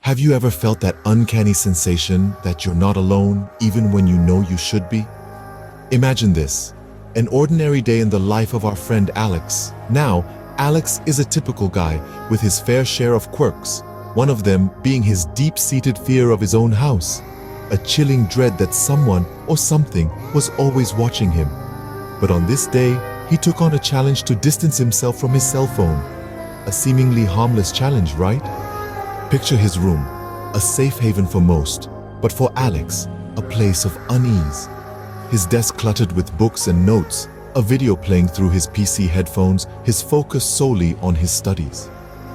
Have you ever felt that uncanny sensation that you're not alone even when you know you should be? Imagine this, an ordinary day in the life of our friend Alex. Now, Alex is a typical guy with his fair share of quirks, one of them being his deep-seated fear of his own house, a chilling dread that someone or something was always watching him. But on this day, he took on a challenge to distance himself from his cell phone. A seemingly harmless challenge, right? Picture his room, a safe haven for most, but for Alex, a place of unease. His desk cluttered with books and notes, a video playing through his PC headphones, his focus solely on his studies.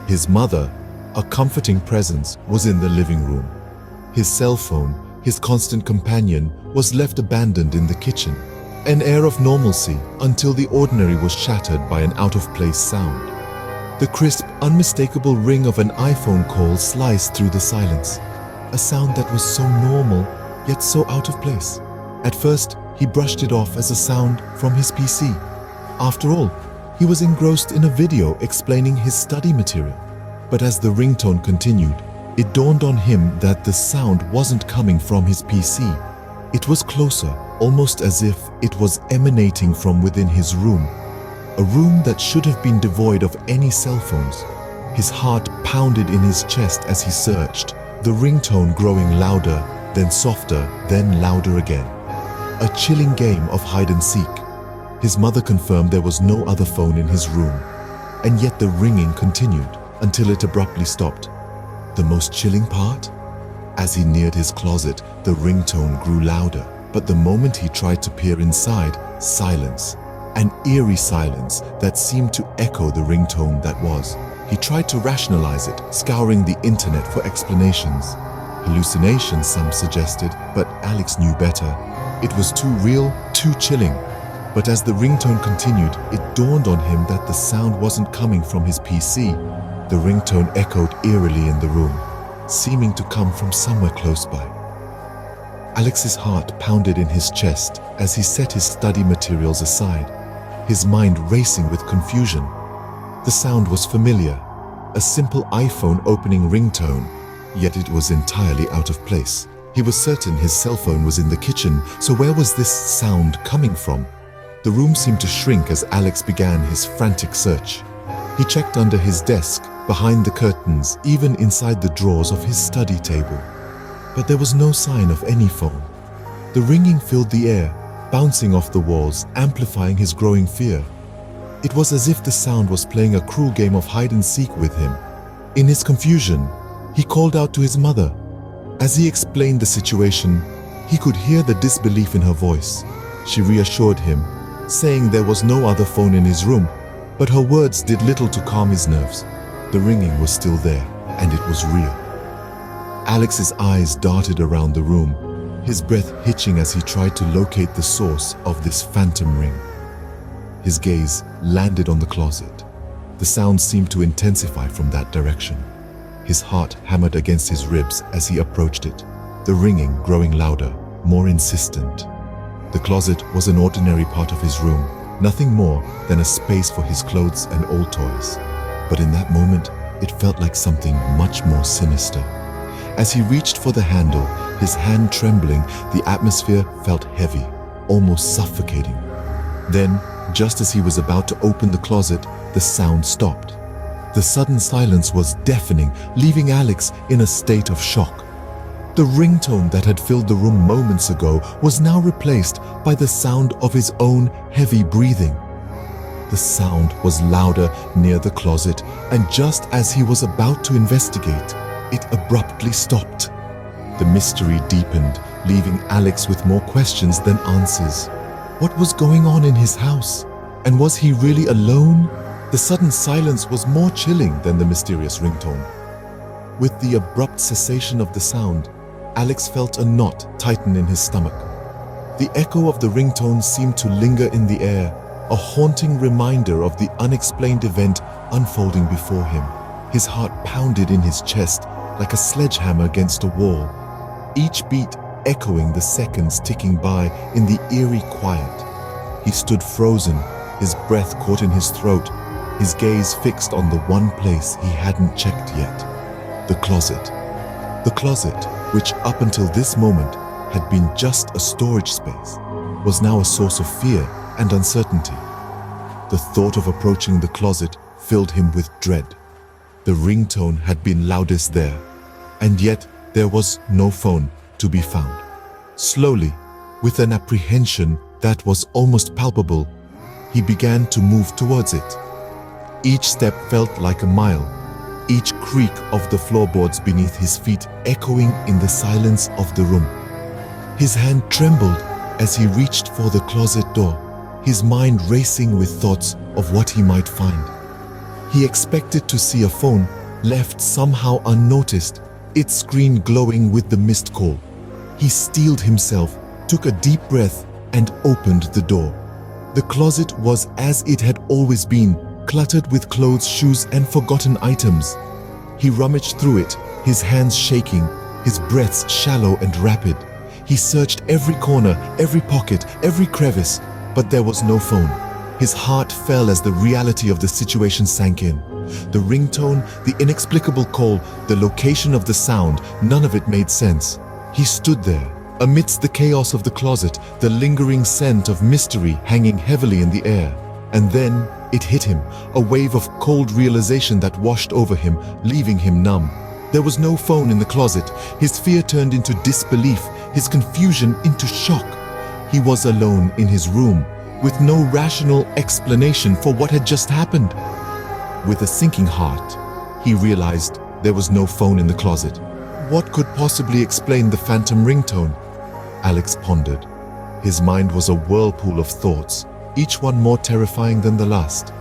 His mother, a comforting presence, was in the living room. His cell phone, his constant companion, was left abandoned in the kitchen. An air of normalcy until the ordinary was shattered by an out-of-place sound. The crisp, unmistakable ring of an iPhone call sliced through the silence. A sound that was so normal, yet so out of place. At first, he brushed it off as a sound from his PC. After all, he was engrossed in a video explaining his study material. But as the ringtone continued, it dawned on him that the sound wasn't coming from his PC. It was closer, almost as if it was emanating from within his room. A room that should have been devoid of any cell phones. His heart pounded in his chest as he searched, the ringtone growing louder, then softer, then louder again. A chilling game of hide and seek. His mother confirmed there was no other phone in his room, and yet the ringing continued until it abruptly stopped. The most chilling part? As he neared his closet, the ringtone grew louder, but the moment he tried to peer inside, silence. An eerie silence that seemed to echo the ringtone that was. He tried to rationalize it, scouring the internet for explanations. Hallucinations, some suggested, but Alex knew better. It was too real, too chilling. But as the ringtone continued, it dawned on him that the sound wasn't coming from his PC. The ringtone echoed eerily in the room, seeming to come from somewhere close by. Alex's heart pounded in his chest as he set his study materials aside, his mind racing with confusion. The sound was familiar, a simple iPhone opening ringtone, yet it was entirely out of place. He was certain his cell phone was in the kitchen, so where was this sound coming from? The room seemed to shrink as Alex began his frantic search. He checked under his desk, behind the curtains, even inside the drawers of his study table. But there was no sign of any phone. The ringing filled the air, bouncing off the walls, amplifying his growing fear. It was as if the sound was playing a cruel game of hide and seek with him. In his confusion, he called out to his mother. As he explained the situation, he could hear the disbelief in her voice. She reassured him, saying there was no other phone in his room, but her words did little to calm his nerves. The ringing was still there, and it was real. Alex's eyes darted around the room, his breath hitching as he tried to locate the source of this phantom ring. His gaze landed on the closet. The sound seemed to intensify from that direction. His heart hammered against his ribs as he approached it, the ringing growing louder, more insistent. The closet was an ordinary part of his room, nothing more than a space for his clothes and old toys. But in that moment, it felt like something much more sinister. As he reached for the handle, his hand trembling, the atmosphere felt heavy, almost suffocating. Then, just as he was about to open the closet, the sound stopped. The sudden silence was deafening, leaving Alex in a state of shock. The ringtone that had filled the room moments ago was now replaced by the sound of his own heavy breathing. The sound was louder near the closet, and just as he was about to investigate, it abruptly stopped. The mystery deepened, leaving Alex with more questions than answers. What was going on in his house? And was he really alone? The sudden silence was more chilling than the mysterious ringtone. With the abrupt cessation of the sound, Alex felt a knot tighten in his stomach. The echo of the ringtone seemed to linger in the air, a haunting reminder of the unexplained event unfolding before him. His heart pounded in his chest like a sledgehammer against a wall, each beat echoing the seconds ticking by in the eerie quiet. He stood frozen, his breath caught in his throat, his gaze fixed on the one place he hadn't checked yet, the closet. The closet, which up until this moment had been just a storage space, was now a source of fear and uncertainty. The thought of approaching the closet filled him with dread. The ringtone had been loudest there, and yet there was no phone to be found. Slowly, with an apprehension that was almost palpable, he began to move towards it. Each step felt like a mile, each creak of the floorboards beneath his feet echoing in the silence of the room. His hand trembled as he reached for the closet door, his mind racing with thoughts of what he might find. He expected to see a phone left somehow unnoticed, its screen glowing with the missed call. He steeled himself, took a deep breath, and opened the door. The closet was as it had always been, cluttered with clothes, shoes, and forgotten items. He rummaged through it, his hands shaking, his breaths shallow and rapid. He searched every corner, every pocket, every crevice, but there was no phone. His heart fell as the reality of the situation sank in. The ringtone, the inexplicable call, the location of the sound, none of it made sense. He stood there, amidst the chaos of the closet, the lingering scent of mystery hanging heavily in the air. And then it hit him, a wave of cold realization that washed over him, leaving him numb. There was no phone in the closet. His fear turned into disbelief, his confusion into shock. He was alone in his room, with no rational explanation for what had just happened. With a sinking heart, he realized there was no phone in the closet. What could possibly explain the phantom ringtone? Alex pondered. His mind was a whirlpool of thoughts, each one more terrifying than the last.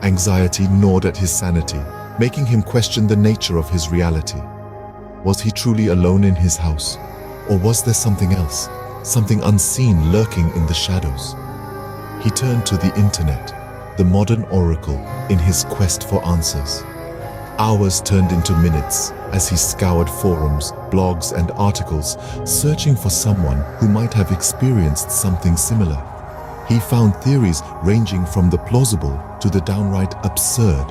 Anxiety gnawed at his sanity, making him question the nature of his reality. Was he truly alone in his house? Or was there something else, something unseen lurking in the shadows? He turned to the internet, the modern oracle, in his quest for answers. Hours turned into minutes as he scoured forums, blogs, and articles, searching for someone who might have experienced something similar. He found theories ranging from the plausible to the downright absurd.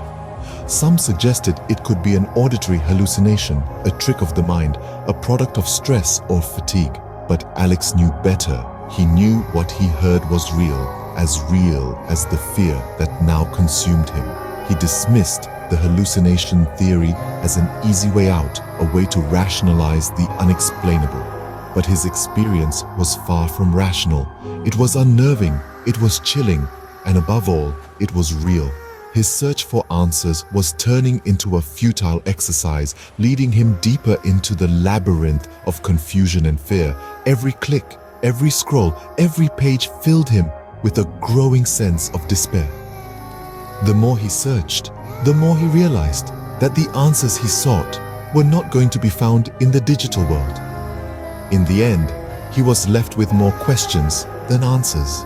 Some suggested it could be an auditory hallucination, a trick of the mind, a product of stress or fatigue. But Alex knew better. He knew what he heard was real as the fear that now consumed him. He dismissed the hallucination theory as an easy way out, a way to rationalize the unexplainable. But his experience was far from rational. It was unnerving, it was chilling, and above all, it was real. His search for answers was turning into a futile exercise, leading him deeper into the labyrinth of confusion and fear. Every click, every scroll, every page filled him with a growing sense of despair. The more he searched, the more he realized that the answers he sought were not going to be found in the digital world. In the end, he was left with more questions than answers.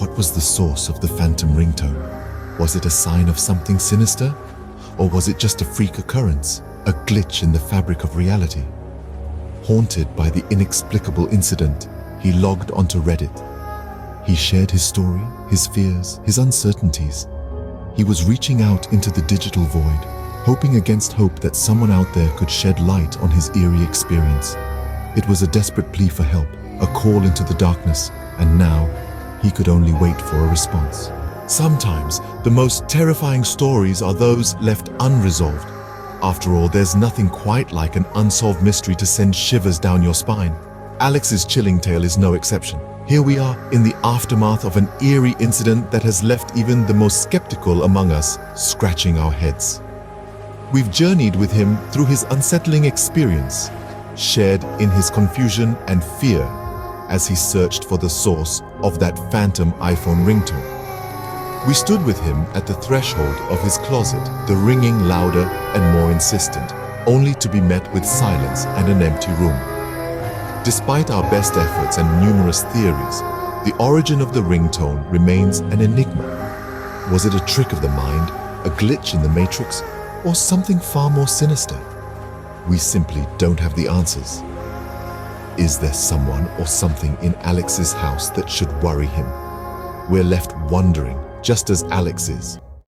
What was the source of the phantom ringtone? Was it a sign of something sinister? Or was it just a freak occurrence, a glitch in the fabric of reality? Haunted by the inexplicable incident, he logged onto Reddit. He shared his story, his fears, his uncertainties. He was reaching out into the digital void, hoping against hope that someone out there could shed light on his eerie experience. It was a desperate plea for help, a call into the darkness, and now he could only wait for a response. Sometimes, the most terrifying stories are those left unresolved. After all, there's nothing quite like an unsolved mystery to send shivers down your spine. Alex's chilling tale is no exception. Here we are in the aftermath of an eerie incident that has left even the most skeptical among us scratching our heads. We've journeyed with him through his unsettling experience, shared in his confusion and fear as he searched for the source of that phantom iPhone ringtone. We stood with him at the threshold of his closet, the ringing louder and more insistent, only to be met with silence and an empty room. Despite our best efforts and numerous theories, the origin of the ringtone remains an enigma. Was it a trick of the mind, a glitch in the matrix, or something far more sinister? We simply don't have the answers. Is there someone or something in Alex's house that should worry him? We're left wondering, just as Alex is.